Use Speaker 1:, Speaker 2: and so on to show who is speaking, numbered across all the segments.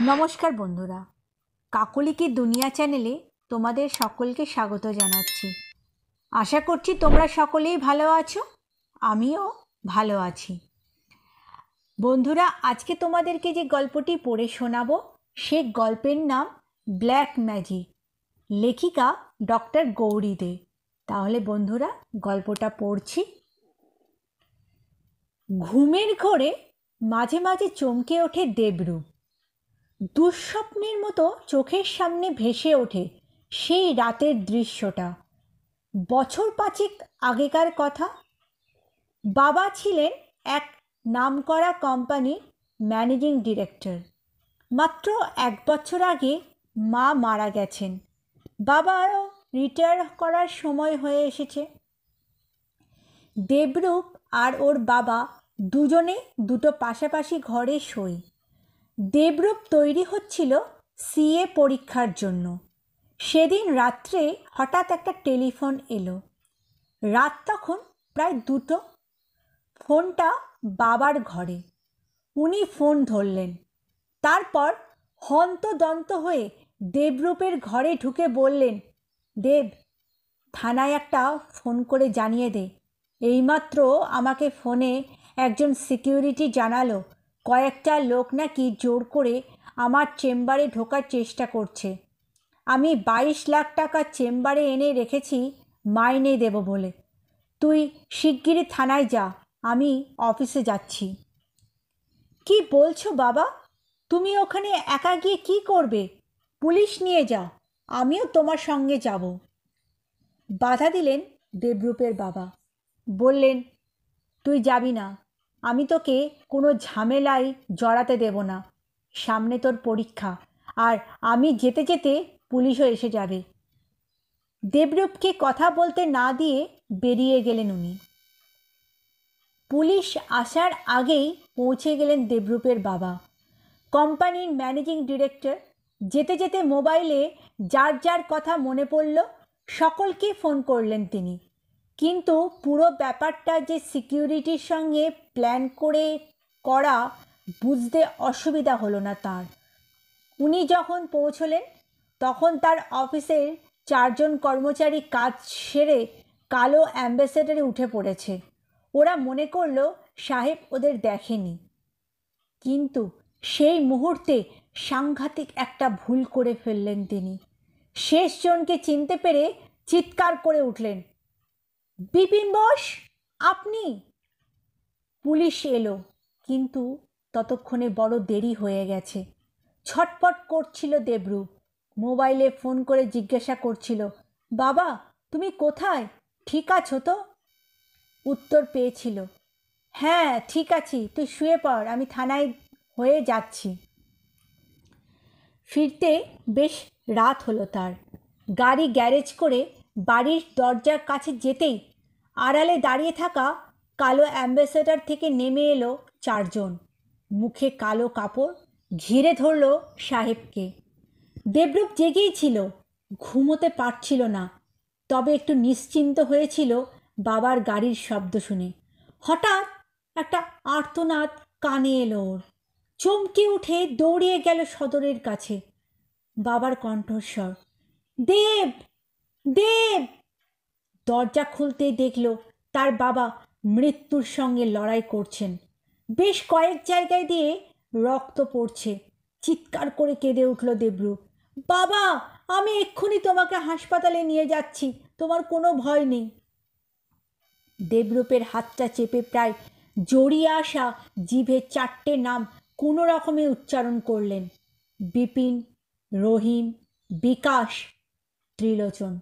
Speaker 1: নমস্কার বন্ধুরা, কাকলি কি দুনিয়া চ্যানেলে তোমাদের সকলকে স্বাগত জানাচ্ছি। আশা করছি তোমরা সকলেই ভালো আছো, আমিও ভালো আছি। বন্ধুরা, আজকে তোমাদেরকে যে গল্পটি পড়ে শোনাবো সে গল্পের নাম ব্ল্যাক ম্যাজিক, লেখিকা ডক্টর গৌরী দে। তাহলে বন্ধুরা গল্পটা পড়ছি। ঘুমের ঘোরে মাঝে মাঝে চমকে ওঠে দেবরূপ। দুঃস্বপ্নের মতো চোখের সামনে ভেসে ওঠে সেই রাতের দৃশ্যটা। বছর পাঁচেক আগেকার কথা। বাবা ছিলেন এক নামকরা কোম্পানির ম্যানেজিং ডিরেক্টর। মাত্র 1 বছর আগে মা মারা গেছেন। বাবারও রিটায়ার করার সময় হয়ে এসেছে। দেবরূপ আর ওর বাবা দুজনে দুটো পাশাপাশি ঘরে শোয়। দেবরূপ তৈরি হচ্ছিল সিএ পরীক্ষার জন্য। সেদিন রাত্রে হঠাৎ একটা টেলিফোন এলো। রাত তখন প্রায় 2টো। ফোনটা বাবার ঘরে। উনি ফোন ধরলেন। তারপর হন্তদন্ত হয়ে দেবরূপের ঘরে ঢুকে বললেন, দেব, থানায় একটা ফোন করে জানিয়ে দে। এইমাত্র আমাকে ফোনে একজন সিকিউরিটি জানালো কয়েকটা লোক নাকি জোর করে আমার চেম্বারে ঢোকার চেষ্টা করছে। আমি 22 লাখ টাকা চেম্বারে এনে রেখেছি মাইনে দেব বলে। তুই শিগগিরই থানায় যা, আমি অফিসে যাচ্ছি। কি বলছো বাবা? তুমি ওখানে একা গিয়ে কি করবে? পুলিশ নিয়ে যাও, আমিও তোমার সঙ্গে যাব। বাধা দিলেন দেবরূপের বাবা। বললেন, তুই যাবি না, আমি তোকে কোনো ঝামেলায় জড়াতে দেব না। সামনে তোর পরীক্ষা, আর আমি যেতে যেতে পুলিশও এসে যাবে। দেবরূপকে কথা বলতে না দিয়ে বেরিয়ে গেলেন উনি। পুলিশ আসার আগেই পৌঁছে গেলেন দেবরূপের বাবা। কোম্পানির ম্যানেজিং ডিরেক্টর। যেতে যেতে মোবাইলে যার যার কথা মনে পড়ল সকলকে ফোন করলেন তিনি। কিন্তু পুরো ব্যাপারটা যে সিকিউরিটির সঙ্গে প্ল্যান করে করা বুঝতে অসুবিধা হলো না তার। উনি যখন পৌঁছলেন তখন তার অফিসের 4 জন কর্মচারী কাজ সেরে কালো অ্যাম্বাসেডারে উঠে পড়েছে। ওরা মনে করলো সাহেব ওদের দেখেনি। কিন্তু সেই মুহূর্তে সাংঘাতিক একটা ভুল করে ফেললেন তিনি। শেষ জনকে চিনতে পেরে চিৎকার করে উঠলেন, বিপিন বোস, আপনি? পুলিশ এলো, কিন্তু ততক্ষণে বড় দেরি হয়ে গেছে। ছটপট করছিল দেবরূপ। মোবাইলে ফোন করে জিজ্ঞাসা করছিল, বাবা তুমি কোথায়, ঠিক আছো তো? উত্তর পেয়েছিল, হ্যাঁ ঠিক আছি, তুই শুয়ে পড়, আমি থানায় হয়ে যাচ্ছি। ফিরতে বেশ রাত হলো তার। গাড়ি গ্যারেজ করে বাড়ির দরজার কাছে যেতেই আড়ালে দাঁড়িয়ে থাকা কালো অ্যাম্বাসেডার থেকে নেমে এলো 4 জন। মুখে কালো কাপড়, ঘিরে ধরল সাহেবকে। দেবরূপ জেগেই ছিল, ঘুমোতে পারছিল না। তবে একটু নিশ্চিন্ত হয়েছিল বাবার গাড়ির শব্দ শুনে। হঠাৎ একটা আর্তনাদ কানে এলো ওর। চমকে উঠে দৌড়িয়ে গেল সদরের কাছে। বাবার কণ্ঠস্বর, দেব, দেব! দরজা খুলতেই দেখল তার বাবা মৃত্যুর সঙ্গে লড়াই করছেন। বেশ কয়েক জায়গায় দিয়ে রক্ত পড়ছে। চিৎকার করে কেঁদে উঠল দেবরূপ, বাবা, আমি এক্ষুনি তোমাকে হাসপাতালে নিয়ে যাচ্ছি, তোমার কোনো ভয় নেই। দেবরূপের হাতটা চেপে প্রায় জড়িয়ে আসা জিভে 4টে নাম কোনো রকমে উচ্চারণ করলেন, বিপিন, রহিম, বিকাশ, ত্রিলোচন।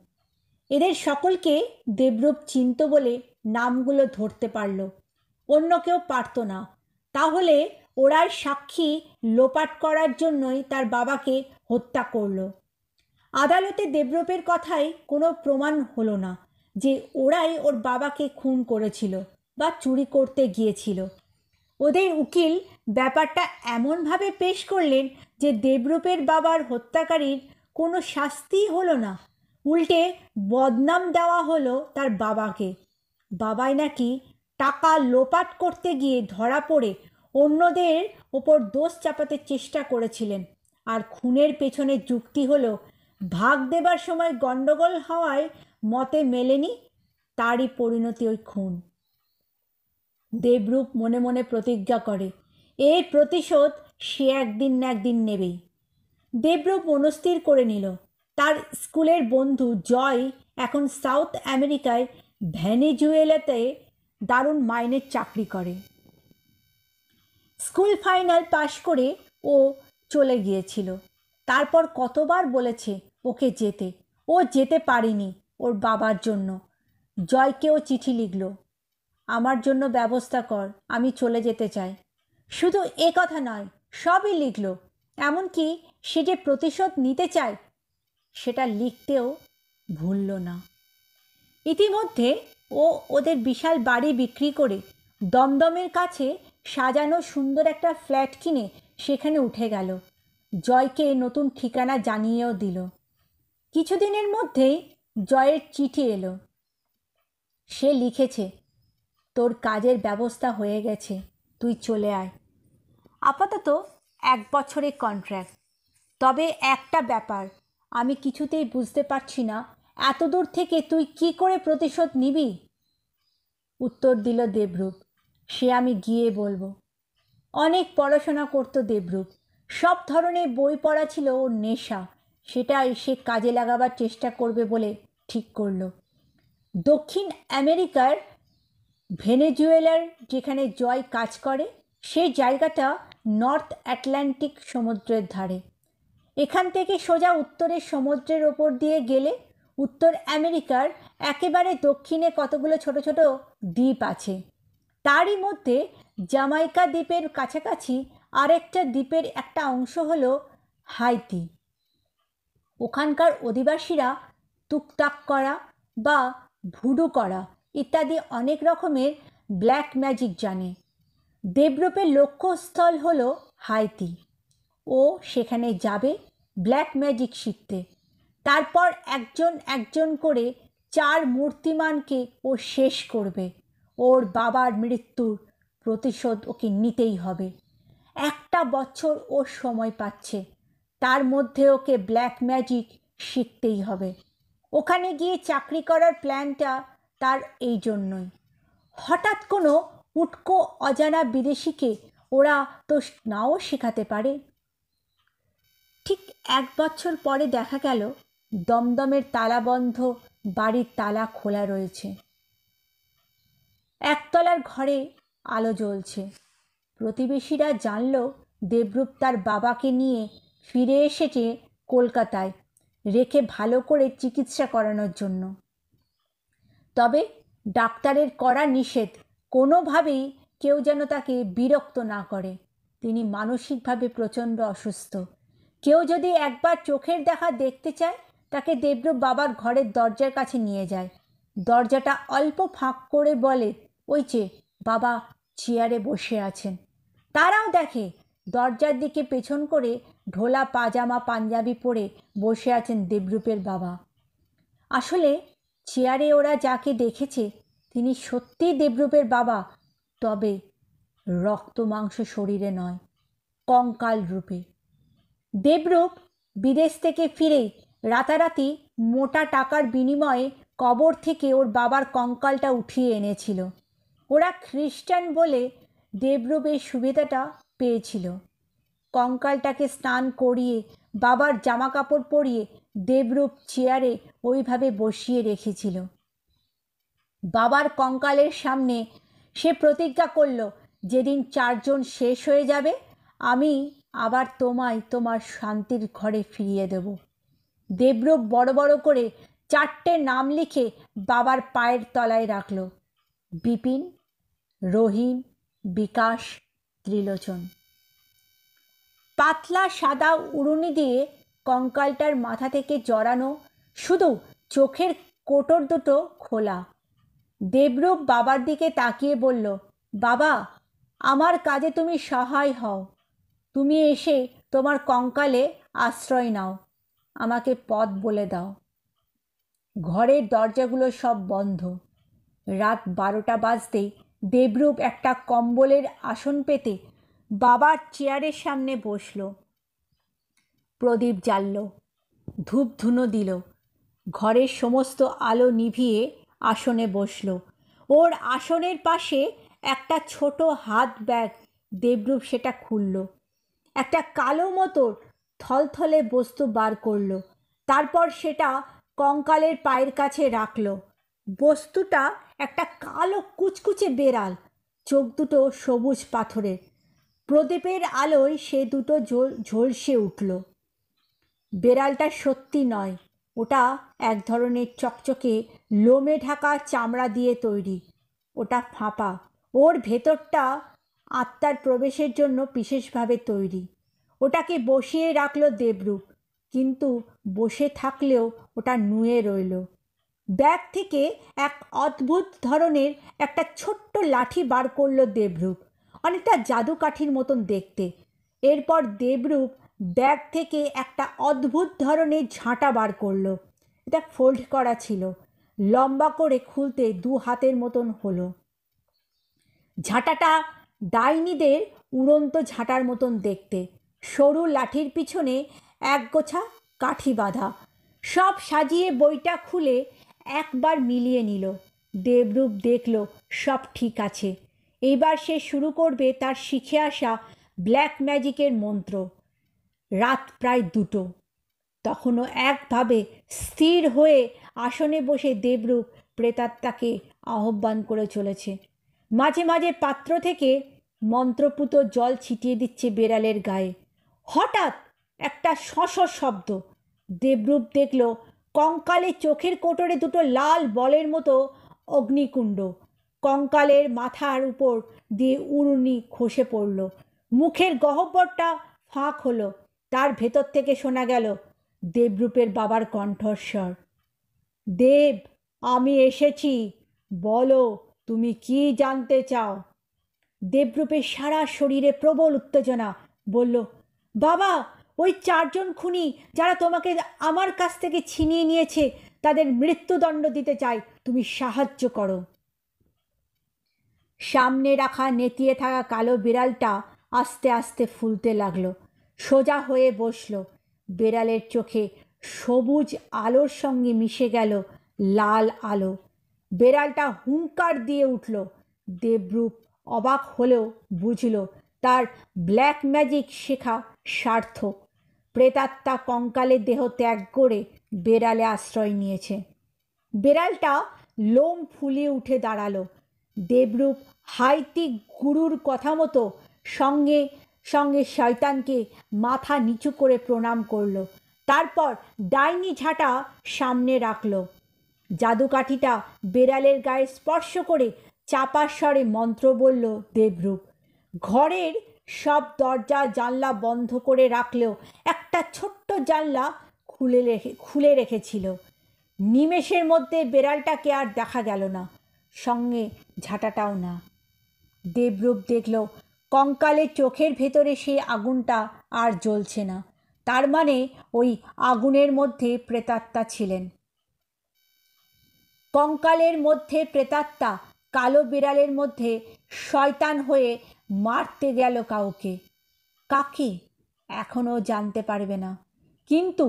Speaker 1: এদের সকলকে দেবরূপ চিনত বলে নামগুলো ধরতে পারল, অন্য কেউ পারত না। তাহলে ওরাই সাক্ষী লোপাট করার জন্যই তার বাবাকে হত্যা করল। আদালতে দেবরূপের কথায় কোনো প্রমাণ হলো না যে ওরাই ওর বাবাকে খুন করেছিল বা চুরি করতে গিয়েছিল। ওদের উকিল ব্যাপারটা এমনভাবে পেশ করলেন যে দেবরূপের বাবার হত্যাকারীর কোনো শাস্তিই হলো না, উল্টে বদনাম দেওয়া হলো তার বাবাকে। বাবাই নাকি টাকা লোপাট করতে গিয়ে ধরা পড়ে অন্যদের ওপর দোষ চাপাতে চেষ্টা করেছিলেন, আর খুনের পেছনে যুক্তি হলো ভাগ দেবার সময় গণ্ডগোল হওয়ায় মতে মেলেনি, তারই পরিণতি ওই খুন। দেবরূপ মনে মনে প্রতিজ্ঞা করে এর প্রতিশোধ সে একদিন না একদিন নেবেই। দেবরূপ মনস্থির করে নিল তার স্কুলের বন্ধু জয় এখন সাউথ আমেরিকায় ভেনেজুয়েলাতে দারুণ মাইনের চাকরি করে। স্কুল ফাইনাল পাশ করে ও চলে গিয়েছিল। তারপর কতবার বলেছে ওকে যেতে, ও যেতে পারেনি ওর বাবার জন্য। জয়কেও চিঠি লিখল, আমার জন্য ব্যবস্থা কর, আমি চলে যেতে চাই। শুধু এ কথা নয়, সবই লিখল, এমনকি সে যে প্রতিশোধ নিতে চায় সেটা লিখতেও ভুলল না। ইতিমধ্যে ও ওদের বিশাল বাড়ি বিক্রি করে দমদমের কাছে সাজানো সুন্দর একটা ফ্ল্যাট কিনে সেখানে উঠে গেল। জয়কে নতুন ঠিকানা জানিয়েও দিল। কিছুদিনের মধ্যেই জয়ের চিঠি এলো। সে লিখেছে, তোর কাজের ব্যবস্থা হয়ে গেছে, তুই চলে আয়। আপাতত 1 বছরের কন্ট্রাক্ট। তবে একটা ব্যাপার আমি কিছুতেই বুঝতে পারছি না, এত দূর থেকে তুই কি করে প্রতিশোধ নিবি? উত্তর দিল দেবরূপ, সে আমি গিয়ে বলবো। অনেক পড়াশোনা করতো দেবরূপ, সব ধরনের বই পড়া ছিল ওর নেশা, সেটাই সে কাজে লাগাবার চেষ্টা করবে বলে ঠিক করলো। দক্ষিণ আমেরিকার ভেনেজুয়েলার যেখানে জয় কাজ করে সেই জায়গাটা নর্থ আটলান্টিক সমুদ্রের ধারে। এখান থেকে সোজা উত্তরের সমুদ্রের ওপর দিয়ে গেলে উত্তর আমেরিকার একেবারে দক্ষিণে কতগুলো ছোট ছোট দ্বীপ আছে। তারই মধ্যে জামাইকা দ্বীপের কাছাকাছি আরেকটা দ্বীপের একটা অংশ হলো হাইতি। ওখানকার অধিবাসীরা টুকটাক করা বা ভুডু করা ইত্যাদি অনেক রকমের ব্ল্যাক ম্যাজিক জানে। দেবরূপের লক্ষ্যস্থল হলো হাইতি। ও সেখানে যাবে ব্ল্যাক ম্যাজিক শিখতে। তারপর একজন একজন করে 4 মূর্তিমানকে ও শেষ করবে। ওর বাবার মৃত্যুর প্রতিশোধ ওকে নিতেই হবে। 1 বছর ও সময় পাচ্ছে, তার মধ্যে ওকে ব্ল্যাক ম্যাজিক শিখতেই হবে। ওখানে গিয়ে চাকরি করার প্ল্যানটা তার এই জন্যই। হঠাৎ কোনো উটকো অজানা বিদেশিকে ওরা তো নাও শেখাতে পারে। ঠিক 1 বছর পরে দেখা গেল দমদমের তালাবন্ধ বাড়ির তালা খোলা রয়েছে। একতলার ঘরে আলো জ্বলছে। প্রতিবেশীরা জানল দেবরূপ তার বাবাকে নিয়ে ফিরে এসেছে কলকাতায়, রেখে ভালো করে চিকিৎসা করানোর জন্য। তবে ডাক্তারের কড়া নিষেধ, কোনোভাবেই কেউ যেন তাকে বিরক্ত না করে। তিনি মানসিকভাবে প্রচণ্ড অসুস্থ। কেউ যদি একবার চোখের দেখা দেখতে চায় তাকে দেবরূপ বাবার ঘরের দরজার কাছে নিয়ে যায়। দরজাটা অল্প ফাঁক করে বলে, ওই যে বাবা চেয়ারে বসে আছেন। তারাও দেখে দরজার দিকে পেছন করে ঢোলা পাজামা পাঞ্জাবি পরে বসে আছেন দেবরূপের বাবা। আসলে চেয়ারে ওরা যাকে দেখেছে তিনি সত্যিই দেবরূপের বাবা, তবে রক্ত মাংস শরীরে নয়, কঙ্কাল রূপে। দেবরূপ বিদেশ থেকে ফিরেই রাতারাতি মোটা টাকার বিনিময়ে কবর থেকে ওর বাবার কঙ্কালটা উঠিয়ে এনেছিল। ওরা খ্রিস্টান বলে দেবরূপ এই সুবিধাটা পেয়েছিল। কঙ্কালটাকে স্নান করিয়ে বাবার জামা কাপড় পরিয়ে দেবরূপ চেয়ারে ওইভাবে বসিয়ে রেখেছিল। বাবার কঙ্কালের সামনে সে প্রতিজ্ঞা করল, যেদিন 4 জন শেষ হয়ে যাবে আমি আবার তোমায় তোমার শান্তির ঘরে ফিরিয়ে দেব। দেবরূপ বড় বড় করে 4টে নাম লিখে বাবার পায়ের তলায় রাখল, বিপিন, রহিম, বিকাশ, ত্রিলোচন। পাতলা সাদা উড়ুনি দিয়ে কঙ্কালটার মাথা থেকে জড়ানো, শুধু চোখের কোটর দুটো খোলা। দেবরূপ বাবার দিকে তাকিয়ে বলল, বাবা, আমার কাজে তুমি সহায় হও, তুমি এসে তোমার কঙ্কালে আশ্রয় নাও, আমাকে পথ বলে দাও। ঘরের দরজাগুলো সব বন্ধ। রাত 12টা বাজতেই দেবরূপ একটা কম্বলের আসন পেতে বাবার চেয়ারের সামনে বসল। প্রদীপ জ্বালল, ধূপ ধুনো দিল, ঘরের সমস্ত আলো নিভিয়ে আসনে বসল। ওর আসনের পাশে একটা ছোট হাত ব্যাগ, দেবরূপ সেটা খুলল। একটা কালো মতো থলথলে বস্তু বার করল, তারপর সেটা কঙ্কালের পায়ের কাছে রাখল। বস্তুটা একটা কালো কুচকুচে বেড়াল, চোখ দুটো সবুজ পাথরের। প্রদীপের আলোয় সে দুটো ঝলসে উঠল। বেড়ালটা সত্যি নয়, ওটা এক ধরনের চকচকে লোমে ঢাকা চামড়া দিয়ে তৈরি। ওটা ফাঁপা, ওর ভেতরটা আত্মার প্রবেশের জন্য বিশেষভাবে তৈরি। ওটাকে বসিয়ে রাখল দেবরূপ, কিন্তু বসে থাকলেও ওটা নুয়ে রইল। ব্যাগ থেকে এক অদ্ভুত ধরনের একটা ছোট্ট লাঠি বার করল দেবরূপ, অনেকটা জাদুকাঠির মতন দেখতে। এরপর দেবরূপ ব্যাগ থেকে একটা অদ্ভুত ধরনের ঝাঁটা বার করলো। এটা ফোল্ড করা ছিল, লম্বা করে খুলতে 2 হাতের মতন হলো। ঝাঁটাটা ডাইনিদের উড়ন্ত ঝাঁটার মতন দেখতে, সরু লাঠির পিছনে একগোছা কাঠি বাঁধা। সব সাজিয়ে বইটা খুলে একবার মিলিয়ে নিল। দেবরূপ দেখল সব ঠিক আছে। এইবার সে শুরু করবে তার শিখে আসা ব্ল্যাক ম্যাজিকের মন্ত্র। রাত প্রায় 2টো। তখনও একভাবে স্থির হয়ে আসনে বসে দেবরূপ প্রেতাত্মাকে আহ্বান করে চলেছে। মাঝে মাঝে পাত্র থেকে মন্ত্রপুত জল ছিটিয়ে দিচ্ছে বেড়ালের গায়ে। হঠাৎ একটা শশ শব্দ। দেবরূপ দেখল কঙ্কালের চোখের কোটরে 2টো লাল বলের মতো অগ্নিকুণ্ড। কঙ্কালের মাথার উপর দিয়ে উড়ুনি খসে পড়ল। মুখের গহ্বরটা ফাঁক হলো। তার ভেতর থেকে শোনা গেল দেবরূপের বাবার কণ্ঠস্বর। দেব, আমি এসেছি, বলো তুমি কি জানতে চাও? দেবরূপের সারা শরীরে প্রবল উত্তেজনা। বলল, বাবা, ওই 4 জন খুনি যারা তোমাকে আমার কাছ থেকে ছিনিয়ে নিয়েছে, তাদের মৃত্যুদণ্ড দিতে চাই, তুমি সাহায্য করো। সামনে রাখা নেতিয়ে থাকা কালো বিড়ালটা আস্তে আস্তে ফুলতে লাগলো, সোজা হয়ে বসল। বেড়ালের চোখে সবুজ আলোর সঙ্গে মিশে গেল লাল আলো। বেড়ালটা হুঙ্কার দিয়ে উঠল। দেবরূপ অবাক হলেও বুঝল তার ব্ল্যাক ম্যাজিক শেখা সার্থক। প্রেতাত্মা কঙ্কালের দেহ ত্যাগ করে বেড়ালে আশ্রয় নিয়েছে। বেড়ালটা লোম ফুলিয়ে উঠে দাঁড়ালো। দেবরূপ হাইতি গুরুর কথা মতো সঙ্গে সঙ্গে শয়তানকে মাথা নিচু করে প্রণাম করল। তারপর ডাইনি ঝাঁটা সামনে রাখল। জাদুকাঠিটা বেড়ালের গায়ে স্পর্শ করে চাপা স্বরে মন্ত্র বলল দেবরূপ। ঘরের সব দরজা জানলা বন্ধ করে রাখলেও একটা ছোট্ট জানলা খুলে রেখেছিল। নিমেষের মধ্যে বেড়ালটাকে আর দেখা গেল না, সঙ্গে ঝাঁটাটাও না। দেবরূপ দেখল কঙ্কালের চোখের ভেতরে সেই আগুনটা আর জ্বলছে না। তার মানে ওই আগুনের মধ্যে প্রেতাত্মা ছিলেন। কঙ্কালের মধ্যে প্রেতাত্মা কালো বিড়ালের মধ্যে শয়তান হয়ে মারতে গেল কাউকে। কাকে এখনও জানতে পারবে না, কিন্তু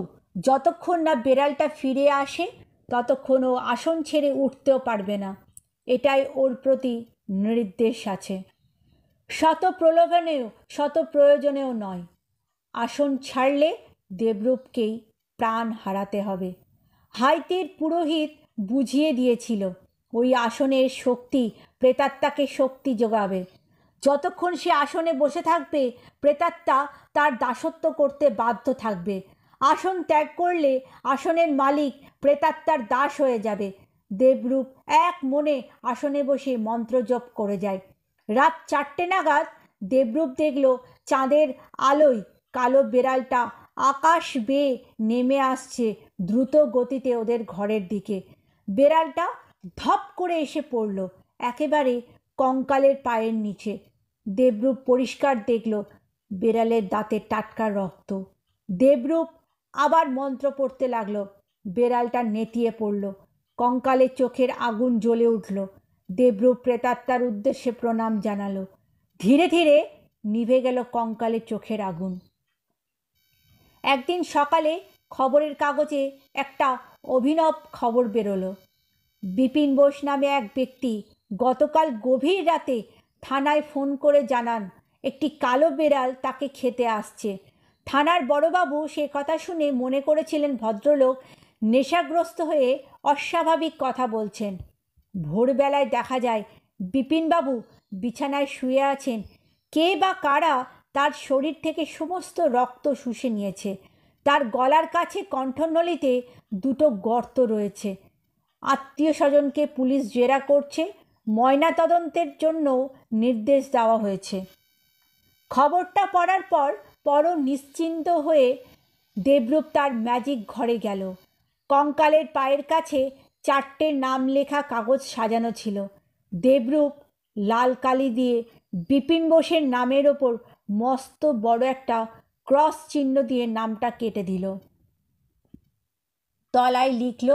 Speaker 1: যতক্ষণ না বেড়ালটা ফিরে আসে ততক্ষণ ও আসন ছেড়ে উঠতেও পারবে না। এটাই ওর প্রতি নির্দেশ আছে। শত প্রলোভনেও শত প্রয়োজনেও নয়। আসন ছাড়লে দেবরূপকেই প্রাণ হারাতে হবে। হাইতির পুরোহিত বুঝিয়ে দিয়েছিল ওই আসনের শক্তি প্রেতাত্মাকে শক্তি যোগাবে। যতক্ষণ সে আসনে বসে থাকবে প্রেতাত্মা তার দাসত্ব করতে বাধ্য থাকবে। আসন ত্যাগ করলে আসনের মালিক প্রেতাত্মার দাস হয়ে যাবে। দেবরূপ এক মনে আসনে বসে মন্ত্রজপ করে যায়। রাত 4টে নাগাদ দেবরূপ দেখল চাঁদের আলোয় কালো বেড়ালটা আকাশ বেয়ে নেমে আসছে দ্রুত গতিতে ওদের ঘরের দিকে। বেড়ালটা ধপ করে এসে পড়ল একেবারে কঙ্কালের পায়ের নিচে। দেবরূপ পরিষ্কার দেখল বেড়ালের দাঁতে টাটকা রক্ত। দেবরূপ আবার মন্ত্র পড়তে লাগলো। বেড়ালটা নেতিয়ে পড়ল। কঙ্কালের চোখের আগুন জ্বলে উঠল। দেবরূপ প্রেতাত্মার উদ্দেশ্যে প্রণাম জানালো। ধীরে ধীরে নিভে গেল কঙ্কালের চোখের আগুন। একদিন সকালে খবরের কাগজে একটা অভিনব খবর বেরোলো। বিপিন বোস নামে এক ব্যক্তি গতকাল গভীর রাতে থানায় ফোন করে জানান একটি কালো বেড়াল তাকে খেতে আসছে। থানার বড়বাবু সে কথা শুনে মনে করেছিলেন ভদ্রলোক নেশাগ্রস্ত হয়ে অস্বাভাবিক কথা বলছেন। ভোরবেলায় দেখা যায় বিপিনবাবু বিছানায় শুয়ে আছেন। কে বা কারা তার শরীর থেকে সমস্ত রক্ত শুষে নিয়েছে। তার গলার কাছে কণ্ঠনলীতে দুটো গর্ত রয়েছে। আত্মীয় স্বজনকে পুলিশ জেরা করছে, ময়নাতদন্তের জন্য নির্দেশ দেওয়া হয়েছে। খবরটা পড়ার পর পরও নিশ্চিন্ত হয়ে দেবরূপ তার ম্যাজিক ঘরে গেল। কঙ্কালের পায়ের কাছে 4টে নাম লেখা কাগজ সাজানো ছিল। দেবরূপ লাল কালি দিয়ে বিপিন বোসের নামের ওপর মস্ত বড় একটা ক্রস চিহ্ন দিয়ে নামটা কেটে দিল। তলায় লিখল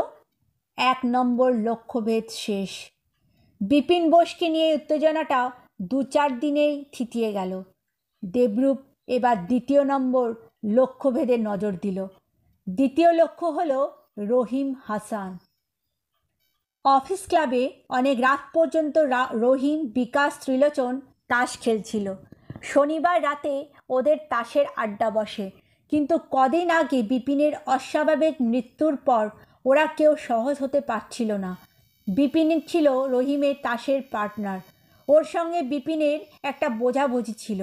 Speaker 1: 1 নম্বর লক্ষ্যভেদ শেষ। বিপিন বোসকে নিয়ে উত্তেজনাটা 2-4 দিনেই থিতিয়ে গেল। দেবরূপ এবার 2 নম্বর লক্ষ্যভেদে নজর দিল। 2 লক্ষ্য হলো রহিম হাসান। অফিস ক্লাবে অনেক রাত পর্যন্ত রহিম, বিকাশ, ত্রিলোচন তাস খেলছিল। শনিবার রাতে ওদের তাসের আড্ডা বসে, কিন্তু কদিন আগে বিপিনের অস্বাভাবিক মৃত্যুর পর ওরা কেউ সহজ হতে পারছিল না। বিপিন ছিল রহিমের তাসের পার্টনার। ওর সঙ্গে বিপিনের একটা বোঝাবুঝি ছিল।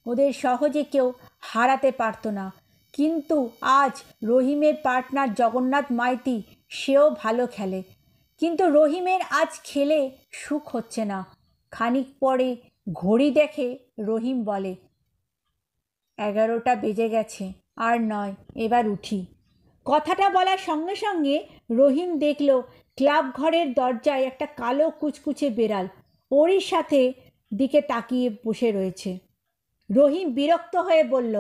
Speaker 1: ওদের সহজে কেউ হারাতে পারত না। কিন্তু আজ রহিমের পার্টনার জগন্নাথ মাইতি, সেও ভালো খেলে, কিন্তু রহিমের আজ খেলে সুখ হচ্ছে না। খানিক পরে ঘড়ি দেখে রহিম বলে, 11টা বেজে গেছে, আর নয়, এবার উঠি। কথাটা বলার সঙ্গে সঙ্গে রহিম দেখল ক্লাব ঘরের দরজায় একটা কালো কুচকুচে বেড়াল ওরই সাথে দিকে তাকিয়ে বসে রয়েছে। রহিম বিরক্ত হয়ে বলল,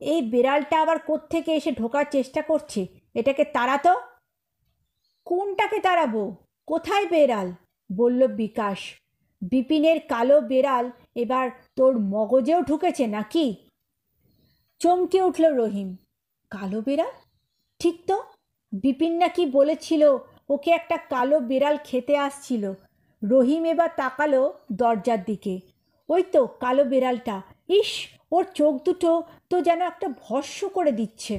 Speaker 1: এই বেড়ালটা আবার কোত্থেকে এসে ঢোকার চেষ্টা করছে, এটাকে তাড়াতো। কোনটাকে তাড়াবো? কোথায় বেড়াল? বলল বিকাশ। বিপিনের কালো বেড়াল এবার তোর মগজেও ঢুকেছে নাকি? চমকে উঠল রহিম। কালো বেড়াল? ঠিক তো, বিপিন নাকি বলেছিল ওকে একটা কালো বেড়াল খেতে আসছিল। রহিম এবার তাকালো দরজার দিকে। ওই তো কালো বেড়ালটা। ইস, ওর চোখ দুটো তো যেন একটা ভস্ম করে দিচ্ছে।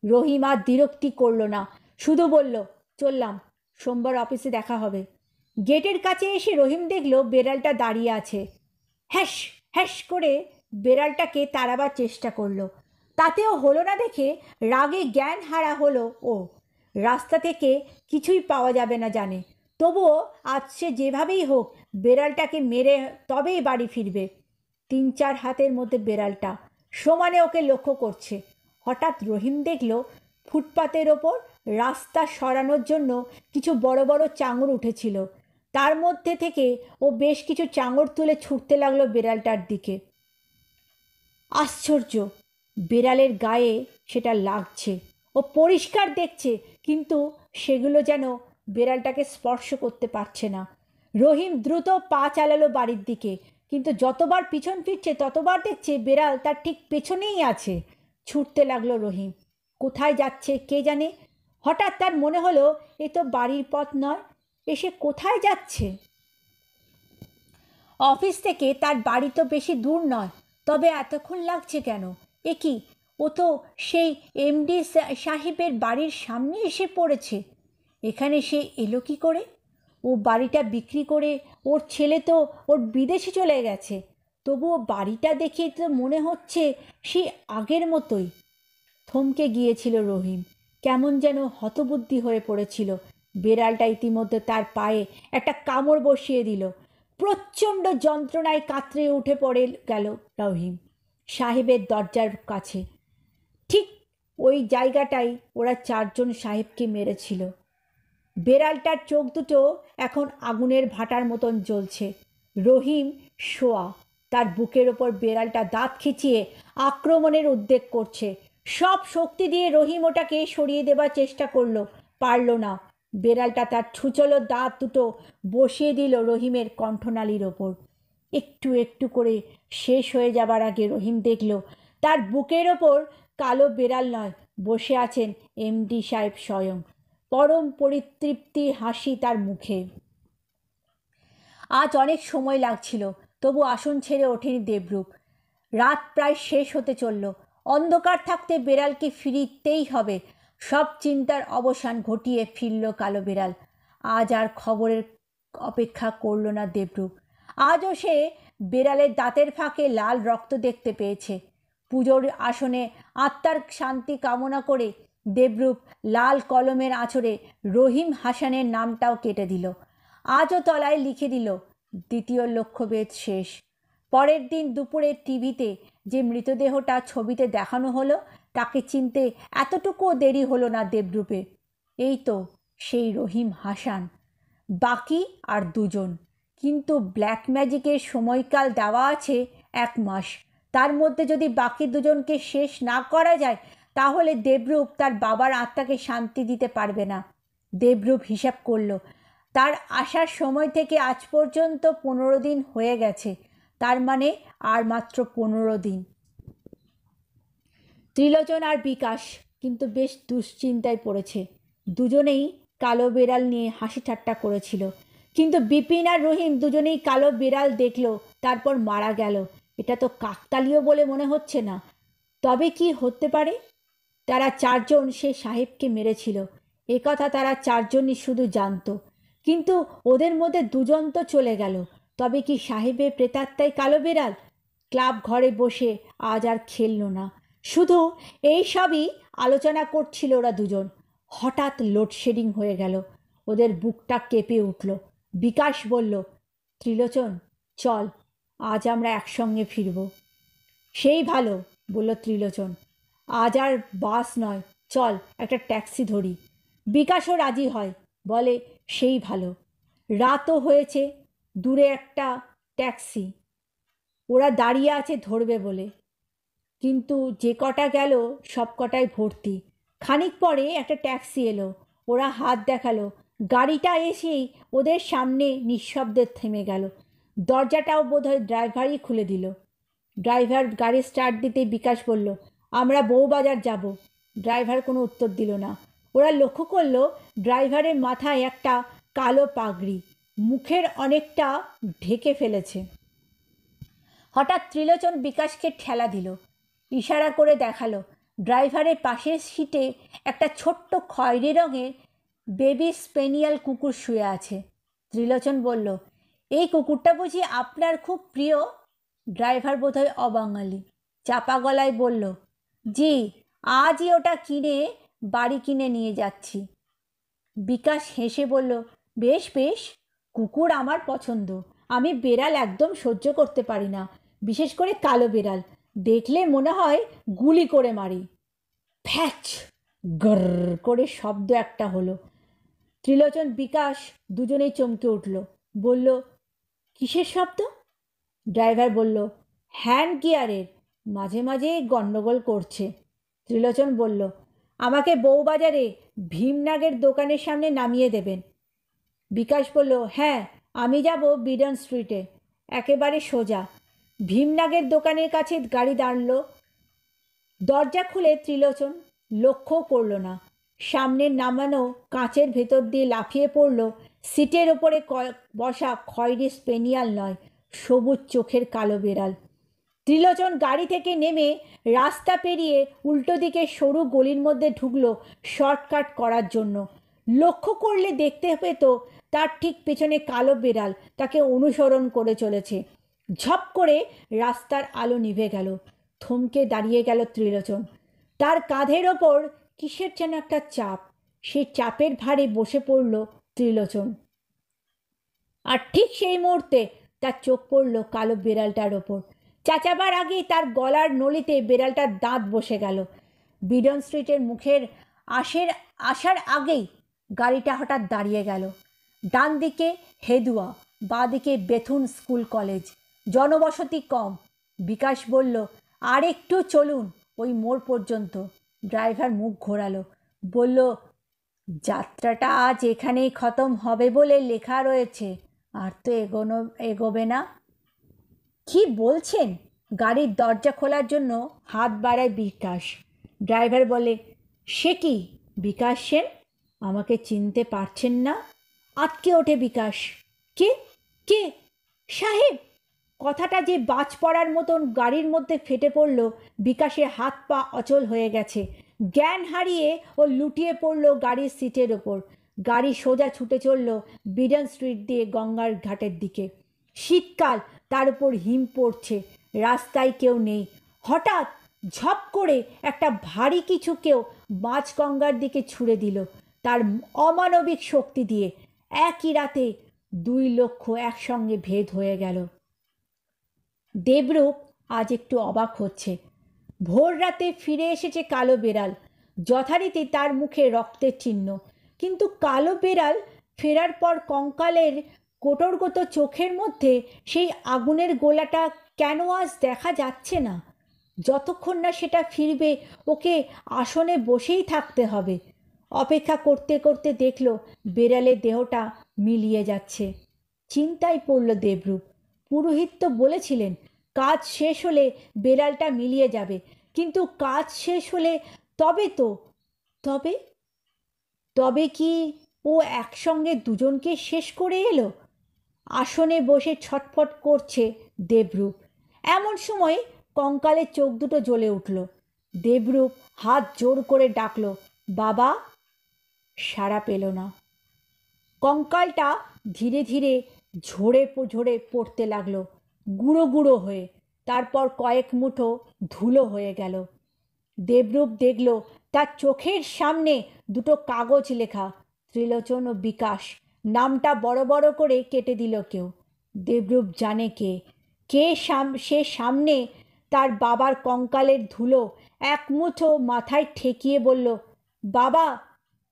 Speaker 1: রহিম আর দ্বিরুক্তি করল না, শুধু বলল, চললাম, সোমবার অফিসে দেখা হবে। গেটের কাছে এসে রহিম দেখল বেড়ালটা দাঁড়িয়ে আছে। হ্যাস হ্যাস করে বেড়ালটাকে তাড়াবার চেষ্টা করলো, তাতেও হলো না দেখে রাগে জ্ঞান হারা হলো ও। রাস্তা থেকে কিছুই পাওয়া যাবে না জানে, তবুও আজ সে যেভাবেই হোক বেড়ালটাকে মেরে তবেই বাড়ি ফিরবে। 3-4 হাতের মধ্যে বেড়ালটা সমানে ওকে লক্ষ্য করছে। হঠাৎ রহিম দেখল ফুটপাতের ওপর রাস্তা সরানোর জন্য কিছু বড় বড় চাঙড় উঠেছিল। তার মধ্যে থেকে ও বেশ কিছু চাঙড় তুলে ছুটতে লাগলো বেড়ালটার দিকে। আশ্চর্য, বেড়ালের গায়ে সেটা লাগছে, ও পরিষ্কার দেখছে, কিন্তু সেগুলো যেন বেড়ালটাকে স্পর্শ করতে পারছে না। রহিম দ্রুত পা চালালো বাড়ির দিকে, কিন্তু যতবার পিছন ফিরছে ততবার দেখছে বেড়াল তার ঠিক পেছনেই আছে। ছুটতে লাগলো রহিম। কোথায় যাচ্ছে কে জানে। হঠাৎ তার মনে হলো এ তো বাড়ির পথ নয়, এসে কোথায় যাচ্ছে। অফিস থেকে তার বাড়ি তো বেশি দূর নয়, তবে এতক্ষণ লাগছে কেন? এ কি, ও তো সেই এমডি সাহেবের বাড়ির সামনে এসে পড়েছে। এখানে সে এলো কি করে? ও বাড়িটা বিক্রি করে ওর ছেলে তো ওর বিদেশে চলে গেছে, তবুও বাড়িটা দেখে তো মনে হচ্ছে সেই আগের মতোই। থমকে গিয়েছিল রহিম, কেমন যেন হতবুদ্ধি হয়ে পড়েছিল। বেড়ালটা ইতিমধ্যে তার পায়ে একটা কামড় বসিয়ে দিল। প্রচণ্ড যন্ত্রণায় কাতরে উঠে পড়ে গেল রহিম সাহেবের দরজার কাছে। ঠিক ওই জায়গাটাই ওরা 4 জন সাহেবকে মেরেছিল। বেড়ালটার চোখ দুটো এখন আগুনের ভাটার মতন জ্বলছে। রহিম শোয়া, তার বুকের ওপর বেড়ালটা দাঁত খিচিয়ে আক্রমণের উদ্যোগ করছে। সব শক্তি দিয়ে রহিম ওটাকে সরিয়ে দেবার চেষ্টা করলো, পারল না। বেড়ালটা তার ছুচলো দাঁত দুটো বসিয়ে দিল রহিমের কণ্ঠনালীর ওপর। একটু একটু করে শেষ হয়ে যাবার আগে রহিম দেখল তার বুকের ওপর কালো বেড়াল নয়, বসে আছেন এমডি সাহেব স্বয়ং। পরম পরিতৃপ্তির হাসি তার মুখে। আজ অনেক সময় লাগছিল, তবু আসন ছেড়ে ওঠেনি দেবরূপ। রাত প্রায় শেষ হতে চলল। অন্ধকার থাকতে বেড়ালকে ফিরিতেই হবে। সব চিন্তার অবসান ঘটিয়ে ফিরল কালো বেড়াল। আজ আর খবরের অপেক্ষা করল না দেবরূপ। আজও সে বেড়ালের দাঁতের ফাঁকে লাল রক্ত দেখতে পেয়েছে। পুজোর আসনে আত্মার শান্তি কামনা করে দেবরূপ লাল কলমের আঁচড়ে রহিম হাসানের নামটাও কেটে দিল। আজও তলায় লিখে দিল, দ্বিতীয় লক্ষ্যভেদ শেষ। পরের দিন দুপুরে টিভিতে যে মৃতদেহটা ছবিতে দেখানো হলো, তাকে চিনতে এতটুকুও দেরি হলো না দেবরূপে। এই তো সেই রহিম হাসান। বাকি আর দুজন, কিন্তু ব্ল্যাক ম্যাজিকের সময়কাল দেওয়া আছে 1 মাস। তার মধ্যে যদি বাকি দুজনকে শেষ না করা যায়, তাহলে দেবরূপ তার বাবার আত্মাকে শান্তি দিতে পারবে না। দেবরূপ হিসাব করল, তার আসার সময় থেকে আজ পর্যন্ত 15 দিন হয়ে গেছে। তার মানে আর মাত্র 15 দিন। ত্রিলোচন আর বিকাশ কিন্তু বেশ দুশ্চিন্তায় পড়েছে। দুজনেই কালো বেড়াল নিয়ে হাসি ঠাট্টা করেছিল, কিন্তু বিপিন আর রহিম দুজনেই কালো বেড়াল দেখল, তারপর মারা গেল। এটা তো কাকতালীয় বলে মনে হচ্ছে না। তবে কি হতে পারে? তারা 4 জন সে সাহেবকে মেরেছিল, এ কথা তারা 4 জনই শুধু জানত। কিন্তু ওদের মধ্যে 2 জন তো চলে গেল। তবে কি সাহেবের প্রেতাত্মাই কালো বেড়াল? ক্লাব ঘরে বসে আজ আর খেলল না, শুধু এই সবই আলোচনা করছিল ওরা দুজন। হঠাৎ লোডশেডিং হয়ে গেল। ওদের বুকটা কেঁপে উঠল। বিকাশ বলল, ত্রিলোচন চল, আজ আমরা একসঙ্গে ফিরব। সেই ভালো, বলল ত্রিলোচন। আজ আর বাস নয়, চল একটা ট্যাক্সি ধরি। বিকাশও রাজি হয়, বলে সেই ভালো। রাতও হয়েছে, দূরে একটা ট্যাক্সি। ওরা দাঁড়িয়ে আছে ধরবে বলে, কিন্তু যে কটা গেল সব কটাই ভর্তি। খানিক পরে একটা ট্যাক্সি এলো। ওরা হাত দেখালো। গাড়িটা এসেই ওদের সামনে নিঃশব্দে থেমে গেল। দরজাটাও বোধহয় ড্রাইভারই খুলে দিল। ড্রাইভার গাড়ি স্টার্ট দিতে বিকাশ বলল, আমরা বউবাজার যাব। ড্রাইভার কোনো উত্তর দিল না। ওরা লক্ষ্য করলো ড্রাইভারের মাথায় একটা কালো পাগড়ি, মুখের অনেকটা ঢেকে ফেলেছে। হঠাৎ ত্রিলোচন বিকাশকে ঠেলা দিল, ইশারা করে দেখালো। ড্রাইভারের পাশের সিটে একটা ছোট্ট খয়েরি রঙের বেবি স্পেনিয়াল কুকুর শুয়ে আছে। ত্রিলোচন বলল, এই কুকুরটা বুঝি আপনার খুব প্রিয়? ড্রাইভার বোধহয় অবাঙালি, চাপা গলায় বলল, জি, আজই ওটা কিনে বাড়ি কিনে নিয়ে যাচ্ছি। বিকাশ হেসে বলল, বেশ বেশ, কুকুর আমার পছন্দ। আমি বেড়াল একদম সহ্য করতে পারি না, বিশেষ করে কালো বেড়াল। দেখলে মনে হয় গুলি করে মারি। ফ্যাচ গর করে শব্দ একটা হলো। ত্রিলোচন বিকাশ দুজনেই চমকে উঠল। বলল, কিসের শব্দ? ড্রাইভার বলল, হ্যান্ড গিয়ারের, মাঝে মাঝে গণ্ডগোল করছে। ত্রিলোচন বলল, আমাকে বউবাজারে ভীমনাগের দোকানের সামনে নামিয়ে দেবেন। বিকাশ বলল, হ্যাঁ, আমি যাব বিডন স্ট্রিটে, একেবারে সোজা। ভীমনাগের দোকানের কাছে গাড়ি দাঁড়াল। দরজা খুলে ত্রিলোচন লক্ষ্যও করল না, সামনের নামানো কাঁচের ভেতর দিয়ে লাফিয়ে পড়ল সিটের ওপরে বসা খয়েরি স্পেনিয়াল নয়, সবুজ চোখের কালো বেড়াল। ত্রিলোচন গাড়ি থেকে নেমে রাস্তা পেরিয়ে উল্টো দিকে সরু গলির মধ্যে ঢুকলো শর্টকাট করার জন্য। লক্ষ্য করলে দেখতে পেত তার ঠিক পেছনে কালো বেড়াল তাকে অনুসরণ করে চলেছে। ঝপ করে রাস্তার আলো নিভে গেল। থমকে দাঁড়িয়ে গেল ত্রিলোচন। তার কাঁধের ওপর কিসের যেন একটা চাপ। সেই চাপের ভারে বসে পড়ল ত্রিলোচন। আর ঠিক সেই মুহূর্তে তার চোখ পড়ল কালো বেড়ালটার ওপর। চাচাবার আগেই তার গলার নলিতে বেড়ালটার দাঁত বসে গেল। বিডন স্ট্রিটের মুখের আসার আগেই গাড়িটা হঠাৎ দাঁড়িয়ে গেল। ডান দিকে হেদুয়া, বাঁ দিকে বেথুন স্কুল কলেজ, জনবসতি কম। বিকাশ বলল, আর একটু চলুন ওই মোড় পর্যন্ত। ড্রাইভার মুখ ঘোরালো, বলল, যাত্রাটা আজ এখানেই খতম হবে বলে লেখা রয়েছে, আর তো এগোবে না। কি বলছেন? গাড়ির দরজা খোলার জন্য হাত বাড়ায় বিকাশ। ড্রাইভার বলে, সে কি বিকাশ সেন, আমাকে চিনতে পারছেন না? আটকে ওঠে বিকাশ। কে কে সাহেব? কথাটা যে বাজ পড়ার মতন গাড়ির মধ্যে ফেটে পড়ল। বিকাশের হাত পা অচল হয়ে গেছে। জ্ঞান হারিয়ে ও লুটিয়ে পড়ল গাড়ির সিটের ওপর। গাড়ি সোজা ছুটে চলল বিডন স্ট্রিট দিয়ে গঙ্গার ঘাটের দিকে। শীতকাল, তার উপর হিম পড়ছে, রাস্তায় কেউ নেই। হঠাৎ ঝপ করে একটা ভারী কিছু কেউ মাঝ গঙ্গার দিকে ছুঁড়ে দিল তার অমানবিক শক্তি দিয়ে। একই রাতে 2 লক্ষ একসঙ্গে ভেদ হয়ে গেল। দেবরূপ আজ একটু অবাক হচ্ছে। ভোর রাতে ফিরে এসেছে কালো বেড়াল, যথারীতি তার মুখে রক্তের চিহ্ন। কিন্তু কালো বেড়াল ফেরার পর কঙ্কালের কোটরগত চোখের মধ্যে সেই আগুনের গোলাটা কেন আজ দেখা যাচ্ছে না? যতক্ষণ না সেটা ফিরবে ওকে আসনে বসেই থাকতে হবে। অপেক্ষা করতে করতে দেখল বেড়ালের দেহটা মিলিয়ে যাচ্ছে। চিন্তায় পড়ল দেবরূপ। পুরোহিত তো বলেছিলেন কাজ শেষ হলে বেড়ালটা মিলিয়ে যাবে, কিন্তু কাজ শেষ হলে তবে তবে কি ও একসঙ্গে দুজনকে শেষ করে এলো? আসনে বসে ছটফট করছে দেবরূপ। এমন সময় কঙ্কালের চোখ দুটো জ্বলে উঠল। দেবরূপ হাত জোর করে ডাকল, বাবা। সাড়া পেল না। কঙ্কালটা ধীরে ধীরে ঝরে ঝরে পড়তে লাগলো, গুঁড়ো গুঁড়ো হয়ে। তারপর কয়েক মুঠো ধুলো হয়ে গেল। দেবরূপ দেখল তার চোখের সামনে 2টো কাগজ লেখা, ত্রিলোচন ও বিকাশ। নামটা বড় বড় করে কেটে দিল কেউ। দেবরূপ জানে সে সামনে তার বাবার কঙ্কালের ধুলো এক মুঠো মাথায় ঠেকিয়ে বলল, বাবা,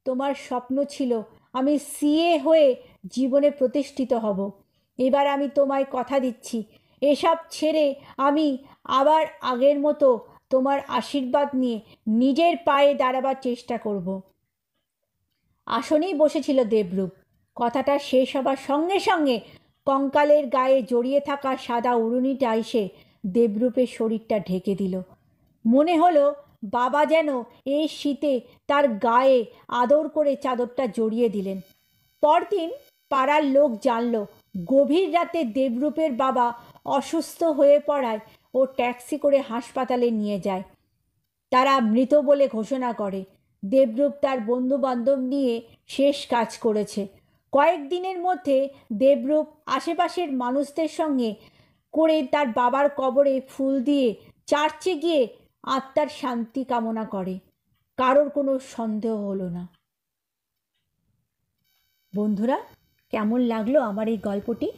Speaker 1: তোমার স্বপ্ন ছিল আমি সিএ হয়ে জীবনে প্রতিষ্ঠিত হব। এবার আমি তোমায় কথা দিচ্ছি, এসব ছেড়ে আমি আবার আগের মতো তোমার আশীর্বাদ নিয়ে নিজের পায়ে দাঁড়াবার চেষ্টা করব। আসনেই বসেছিল দেবরূপ। কথাটা শেষ হবার সঙ্গে সঙ্গে কঙ্কালের গায়ে জড়িয়ে থাকা সাদা উড়ুনিটা এসে দেবরূপের শরীরটা ঢেকে দিল। মনে হলো বাবা যেন এই শীতে তার গায়ে আদর করে চাদরটা জড়িয়ে দিলেন। পরদিন পাড়ার লোক জানল গভীর রাতে দেবরূপের বাবা অসুস্থ হয়ে পড়ায় ও ট্যাক্সি করে হাসপাতালে নিয়ে যায়। তারা মৃত বলে ঘোষণা করে। দেবরূপ তার বন্ধুবান্ধব নিয়ে শেষ কাজ করেছে। কয়েকদিনের মধ্যে দেবরূপ আশেপাশের মানুষদের সঙ্গে করে তার বাবার কবরে ফুল দিয়ে চার্চে গিয়ে আত্মার শান্তি কামনা করে। কারোর কোনো সন্দেহ হলো না। বন্ধুরা, কেমন লাগলো আমার এই গল্পটি?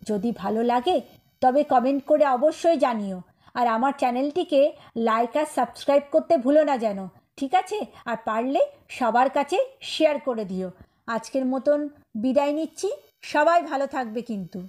Speaker 1: যদি ভালো লাগে তবে কমেন্ট করে অবশ্যই জানিও। আর আমার চ্যানেলটিকে লাইক আর সাবস্ক্রাইব করতে ভুলো না যেন, ঠিক আছে? আর পারলে সবার কাছে শেয়ার করে দিও। আজকের মতন বিদায় নিচ্ছি। সবাই ভালো থাকবে কিন্তু।